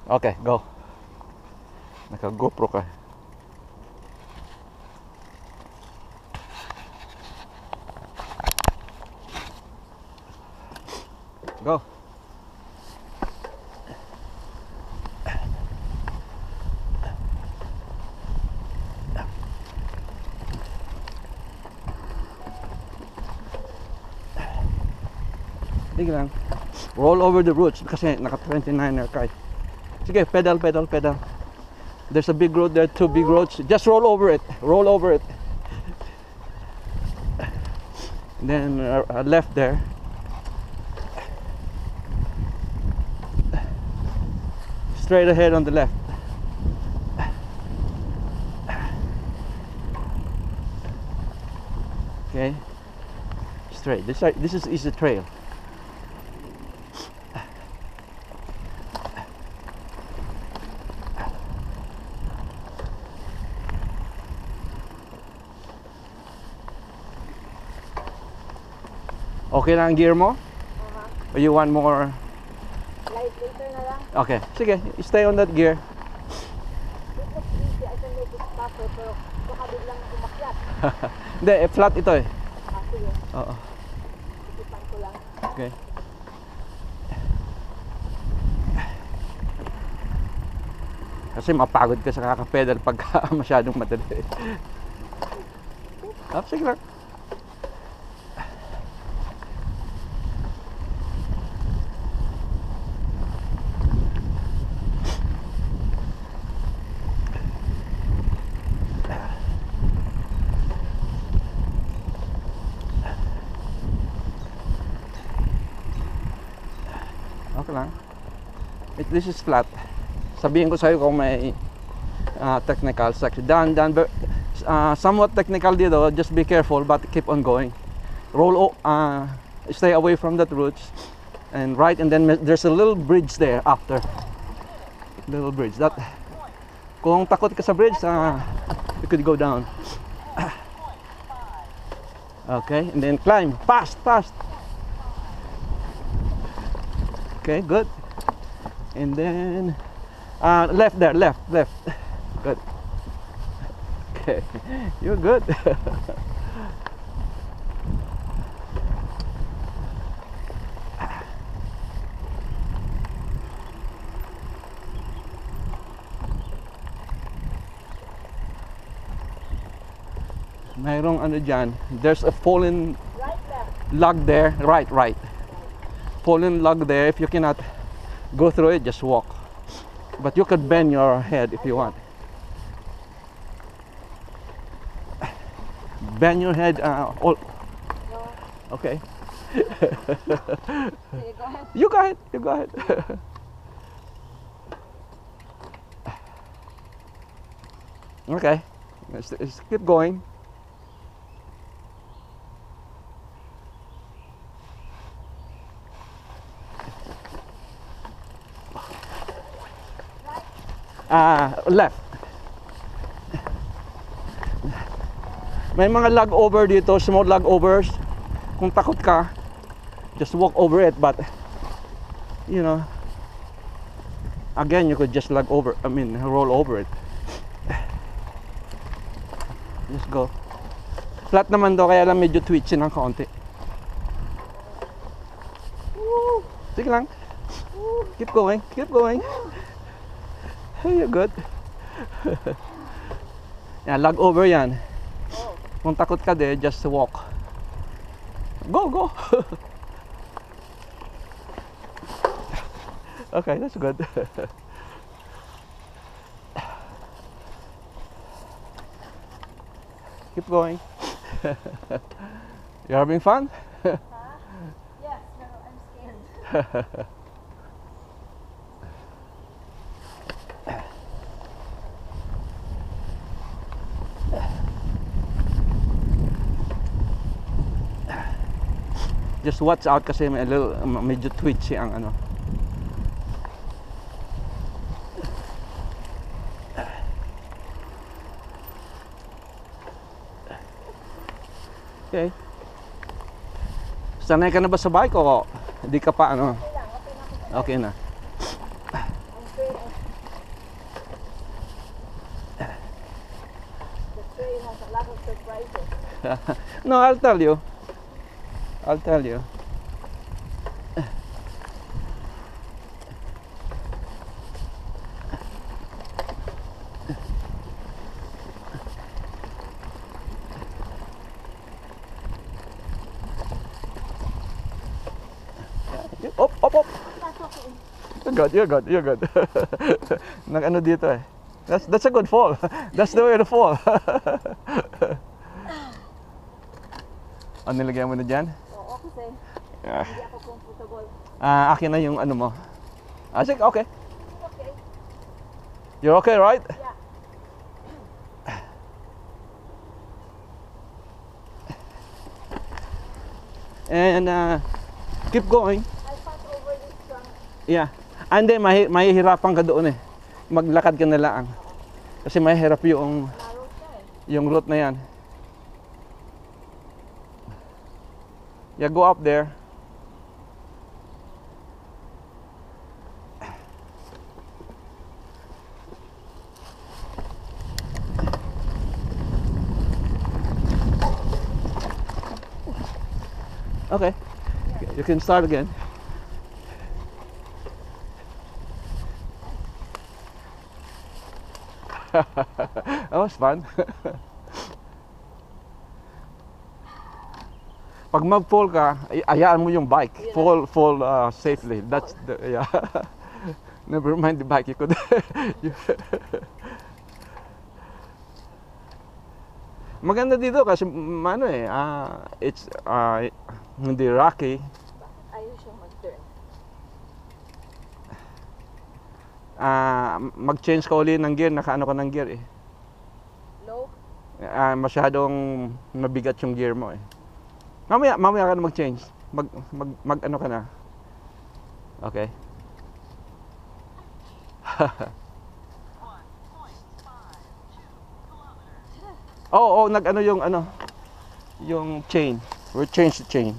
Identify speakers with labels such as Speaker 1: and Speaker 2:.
Speaker 1: Okay, go. Naka GoPro ka. Go. Sige lang. Roll over the roots kasi naka 29er ka. Sige, pedal. There's a big road there, two big roads. Just roll over it. Roll over it. And then left there. Straight ahead on the left. Okay. Straight. This is easy trail. Okay lang ang gear mo? Or you want more?
Speaker 2: Light later na lang.
Speaker 1: Okay, sige, stay on that gear.
Speaker 2: It looks easy. I can make it faster, pero baka biglang umakyat.
Speaker 1: Hindi, flat ito eh.
Speaker 2: Sige.
Speaker 1: Oo.
Speaker 2: Isipan ko lang.
Speaker 1: Okay. Kasi mapagod ka sa kakapedal pagka masyadong madali. Sige lang. Okay lang. This is flat. Sabihin ko sa'yo kung may technical section. Somewhat technical dito. Just be careful but keep on going. Stay away from that roots. And right, and then there's a little bridge there after. Little bridge. Kung takot ka sa bridge, you could go down. Okay, and then climb. Fast. Okay, good. And then left there, left. Good. Okay, you're good. Mayroong ano dyan. There's a fallen log there. Right. Fallen log there. If you cannot go through it, just walk. But you could bend your head if you want. Bend your head. Okay.
Speaker 2: Sige, go ahead.
Speaker 1: You go ahead. Okay. Let's keep going. Left. May mga log over dito, small log overs. Kung takot ka, just walk over it, but you know, again, you could just roll over it. Just go. Flat naman to, kaya lang medyo twitchy ng kaunti. Sige lang. Keep going. Hey, you're good. Yan, log over yan. Kung takot ka de, just walk. Go. Okay, that's good. Keep going. You having fun?
Speaker 2: Huh? Yes, pero I'm scared.
Speaker 1: Just watch out kasi medyo twitchy ang ano. Okay. Sanay ka na ba sa bike o hindi ka pa ano?
Speaker 2: Okay na.
Speaker 1: Okay na.
Speaker 2: I'm afraid. prices.
Speaker 1: No, I'll tell you. I'll tell you. Op, op, op.
Speaker 2: That's okay.
Speaker 1: You're good, you're good. Nag ano dito eh. That's a good fall. That's the way to fall. Ano nilagay mo na dyan?
Speaker 2: Oo, kasi
Speaker 1: Ah,
Speaker 2: hindi ako comfortable.
Speaker 1: akin na yung ano mo. Sige, okay.
Speaker 2: Okay.
Speaker 1: You're okay, right?
Speaker 2: Yeah.
Speaker 1: And keep going.
Speaker 2: I'll pass over this trunk.
Speaker 1: Yeah. Hindi, mahihirapan ka doon eh. Maglakad ka na lang. Kasi mahirap yung
Speaker 2: Narrow siya eh.
Speaker 1: yung route na yan. Yeah, go up there. Okay. You can start again. That was fun. Pag mag-fall ka, ayaan mo yung bike. Fall safely. That's the, yeah. Never mind the bike. You could. Maganda dito kasi ano eh, it's hindi rocky.
Speaker 2: Ayaw siyang mag-turn.
Speaker 1: Mag-change ka uli ng gear, nakaano ka ng gear eh.
Speaker 2: Low.
Speaker 1: Masyadong mabigat yung gear mo eh. Mamaya ka na mag-change. Mag ano ka na. Okay. Oh, nag ano yung chain. We'll change the chain.